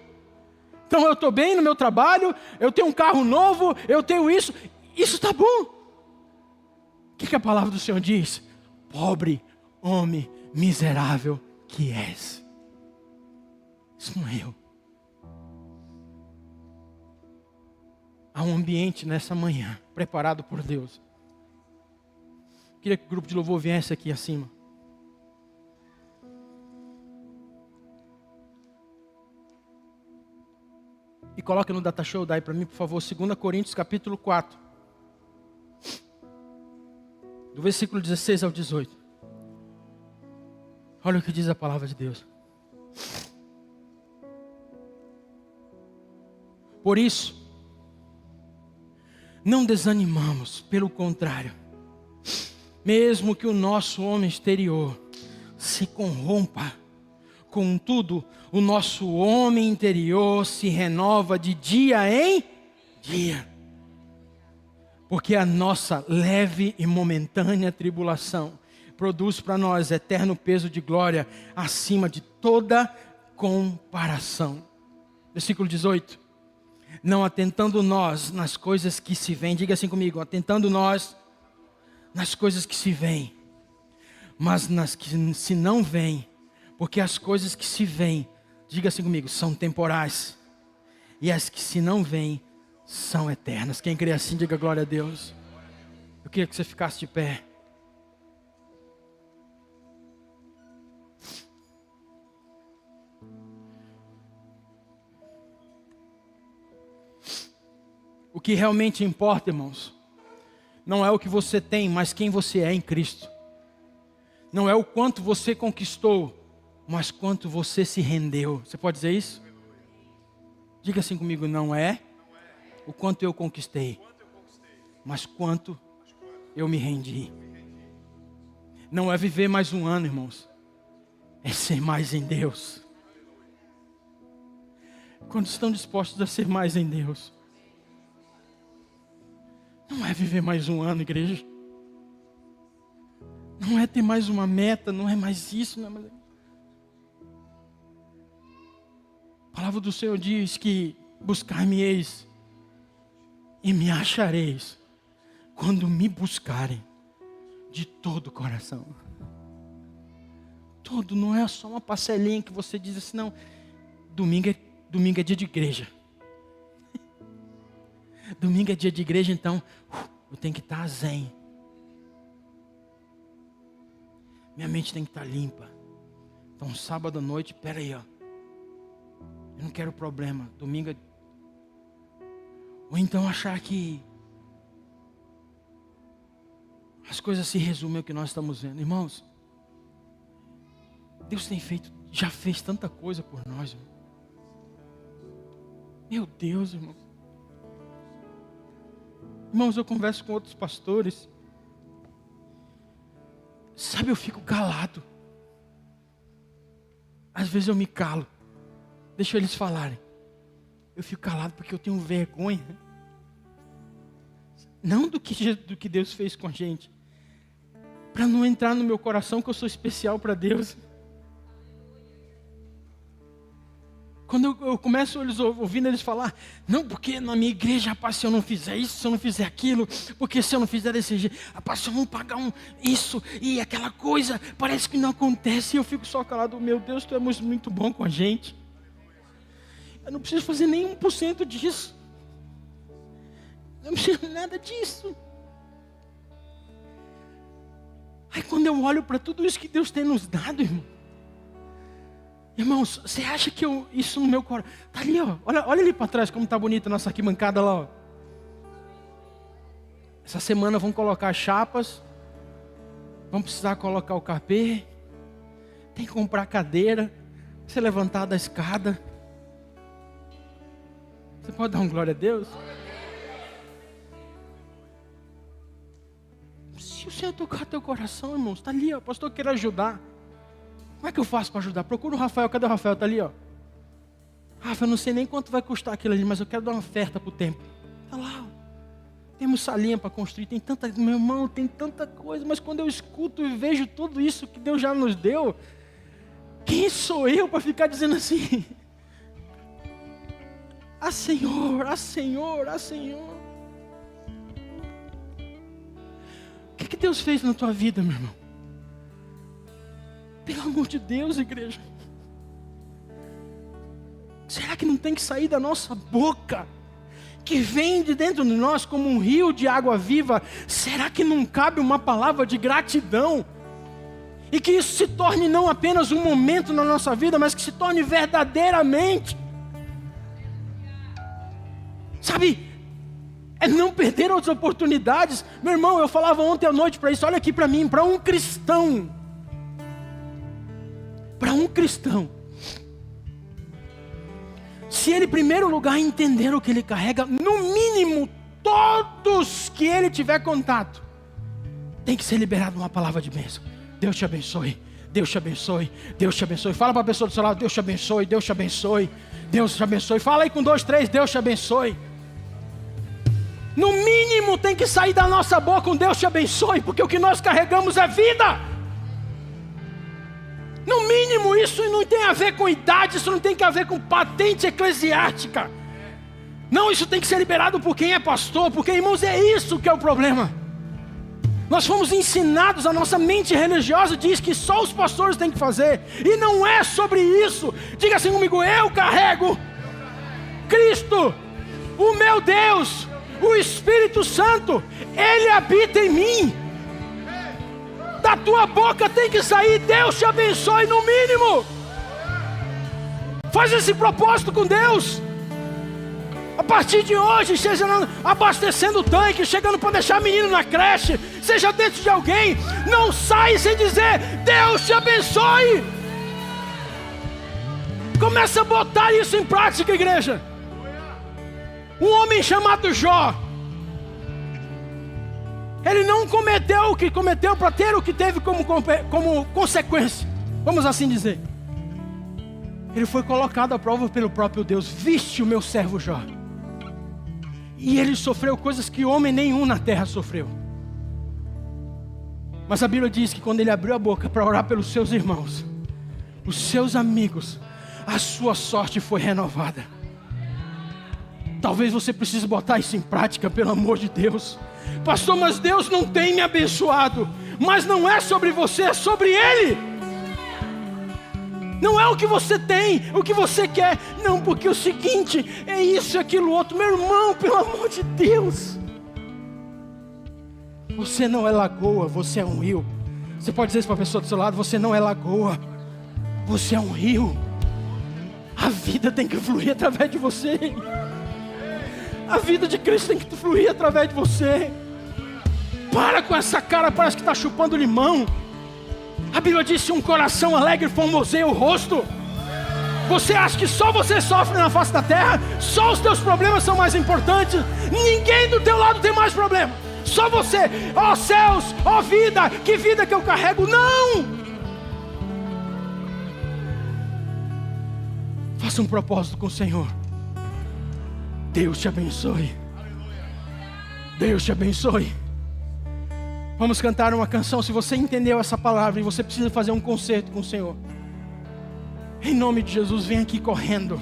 Então eu estou bem no meu trabalho, eu tenho um carro novo, eu tenho isso está bom. O que a palavra do Senhor diz? Pobre homem miserável que és. Isso não é eu. Há um ambiente nessa manhã, preparado por Deus. Queria que o grupo de louvor viesse aqui acima. E coloca no Data Show daí para mim, por favor, 2 Coríntios capítulo 4. Do versículo 16 ao 18. Olha o que diz a palavra de Deus. Por isso, não desanimamos, pelo contrário. Mesmo que o nosso homem exterior se corrompa, contudo, o nosso homem interior se renova de dia em dia. Porque a nossa leve e momentânea tribulação produz para nós eterno peso de glória acima de toda comparação. Versículo 18. Não atentando nós nas coisas que se veem, diga assim comigo, atentando nós nas coisas que se veem, mas nas que se não veem, porque as coisas que se veem, diga assim comigo, são temporais, e as que se não veem, são eternas. Quem crê assim, diga glória a Deus. Eu queria que você ficasse de pé. O que realmente importa, irmãos, não é o que você tem, mas quem você é em Cristo. Não é o quanto você conquistou, mas quanto você se rendeu. Você pode dizer isso? Diga assim comigo, não é o quanto eu conquistei, mas quanto eu me rendi. Não é viver mais um ano, irmãos, é ser mais em Deus. Quando estão dispostos a ser mais em Deus, não é viver mais um ano, igreja. Não é ter mais uma meta, não é mais isso. Não é mais... A palavra do Senhor diz que buscar-me-eis e me achareis quando me buscarem de todo o coração. Todo, não é só uma parcelinha que você diz assim, não. Domingo é dia de igreja. Domingo é dia de igreja, então eu tenho que estar zen. Minha mente tem que estar limpa. Então sábado à noite, peraí, ó. Eu não quero problema. Domingo é... Ou então achar que as coisas se resumem ao que nós estamos vendo. Irmãos, Deus tem feito, já fez tanta coisa por nós, irmão. Meu Deus, irmão. Irmãos, eu converso com outros pastores. Sabe, eu fico calado. Às vezes eu me calo. Deixa eles falarem. Eu fico calado porque eu tenho vergonha. Não do que Deus fez com a gente. Para não entrar no meu coração que eu sou especial para Deus. Quando eu começo ouvindo eles falar, não, porque na minha igreja, rapaz, se eu não fizer isso, se eu não fizer aquilo, porque se eu não fizer desse jeito, rapaz, se eu não pagar isso e aquela coisa, parece que não acontece, e eu fico só calado, meu Deus, tu é muito bom com a gente. Eu não preciso fazer nem 1% disso. Eu não preciso nada disso. Aí quando eu olho para tudo isso que Deus tem nos dado, irmão, irmãos, você acha que isso no meu coração... Está ali, ó. Olha ali para trás como está bonita a nossa arquibancada lá, ó. Essa semana vão colocar chapas. Vão precisar colocar o carpê. Tem que comprar cadeira. Você levantar da escada. Você pode dar um glória a Deus? Se o Senhor tocar teu coração, irmãos, está ali, ó. Pastor, eu quero ajudar. Como é que eu faço para ajudar? Procura o Rafael. Cadê o Rafael? Está ali, ó. Rafa, eu não sei nem quanto vai custar aquilo ali, mas eu quero dar uma oferta para o templo. Está lá, ó. Temos salinha para construir. Tem tanta, meu irmão, tem tanta coisa. Mas quando eu escuto e vejo tudo isso que Deus já nos deu, quem sou eu para ficar dizendo assim? Ah, Senhor, ah, Senhor, ah, Senhor. O que Deus fez na tua vida, meu irmão? Pelo amor de Deus, igreja. Será que não tem que sair da nossa boca, que vem de dentro de nós como um rio de água viva? Será que não cabe uma palavra de gratidão? E que isso se torne não apenas um momento na nossa vida, mas que se torne verdadeiramente. Sabe, é não perder outras oportunidades. Meu irmão, eu falava ontem à noite para isso, olha aqui para mim, para um cristão, se ele em primeiro lugar entender o que ele carrega, no mínimo, todos que ele tiver contato, tem que ser liberado uma palavra de bênção. Deus te abençoe, Deus te abençoe, Deus te abençoe. Fala para a pessoa do seu lado, Deus te abençoe, Deus te abençoe, Deus te abençoe. Fala aí com 2, 3, Deus te abençoe. No mínimo tem que sair da nossa boca um Deus te abençoe, porque o que nós carregamos é vida. No mínimo, isso não tem a ver com idade, isso não tem a ver com patente eclesiástica. Não, isso tem que ser liberado por quem é pastor, porque, irmãos, é isso que é o problema. Nós fomos ensinados, a nossa mente religiosa diz que só os pastores têm que fazer, e não é sobre isso. Diga assim comigo, eu carrego Cristo, o meu Deus, o Espírito Santo, Ele habita em mim. Da tua boca tem que sair, Deus te abençoe no mínimo. Faz esse propósito com Deus. A partir de hoje, seja abastecendo o tanque, chegando para deixar menino na creche, seja dentro de alguém, não sai sem dizer, Deus te abençoe. Começa a botar isso em prática, igreja. Um homem chamado Jó, ele não cometeu o que cometeu para ter o que teve como consequência, vamos assim dizer. Ele foi colocado à prova pelo próprio Deus. Viste o meu servo Jó. E ele sofreu coisas que homem nenhum na terra sofreu. Mas a Bíblia diz que quando ele abriu a boca para orar pelos seus irmãos, os seus amigos, a sua sorte foi renovada. Talvez você precise botar isso em prática, pelo amor de Deus. Pastor, mas Deus não tem me abençoado. Mas não é sobre você, é sobre Ele. Não é o que você tem, o que você quer. Não, porque o seguinte, é isso e aquilo outro. Meu irmão, pelo amor de Deus. Você não é lagoa, você é um rio. Você pode dizer isso para a pessoa do seu lado, você não é lagoa, você é um rio. A vida tem que fluir através de você. A vida de Cristo tem que fluir através de você. Para com essa cara, parece que está chupando limão. A Bíblia diz que um coração alegre formoseia o rosto. Você acha que só você sofre na face da terra? Só os teus problemas são mais importantes? Ninguém do teu lado tem mais problema. Só você. Ó céus, ó vida, que vida que eu carrego. Não! Faça um propósito com o Senhor. Deus te abençoe. Deus te abençoe. Vamos cantar uma canção. Se você entendeu essa palavra e você precisa fazer um concerto com o Senhor, em nome de Jesus, vem aqui correndo.